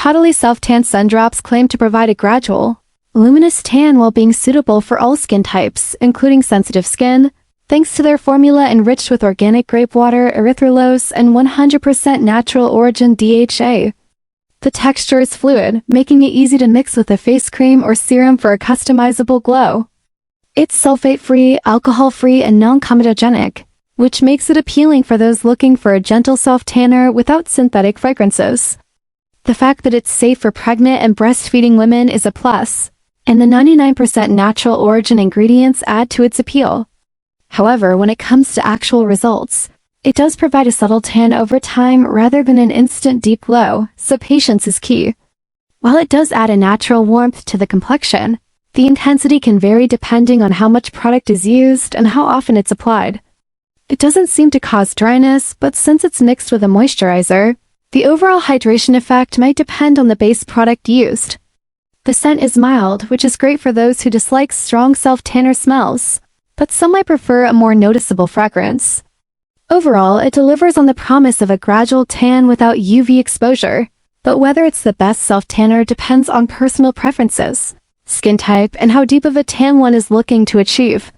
Caudalie Self-Tan Sun Drops claim to provide a gradual, luminous tan while being suitable for all skin types, including sensitive skin, thanks to their formula enriched with organic grape water, erythrulose, and 100% natural origin DHA. The texture is fluid, making it easy to mix with a face cream or serum for a customizable glow. It's sulfate-free, alcohol-free, and non-comedogenic, which makes it appealing for those looking for a gentle self-tanner without synthetic fragrances. The fact that it's safe for pregnant and breastfeeding women is a plus, and the 99% natural origin ingredients add to its appeal. However, when it comes to actual results, it does provide a subtle tan over time rather than an instant deep glow, so patience is key. While it does add a natural warmth to the complexion, the intensity can vary depending on how much product is used and how often it's applied. It doesn't seem to cause dryness, but since it's mixed with a moisturizer, the overall hydration effect might depend on the base product used. The scent is mild, which is great for those who dislike strong self-tanner smells, but some might prefer a more noticeable fragrance. Overall, it delivers on the promise of a gradual tan without UV exposure, but whether it's the best self-tanner depends on personal preferences, skin type, and how deep of a tan one is looking to achieve.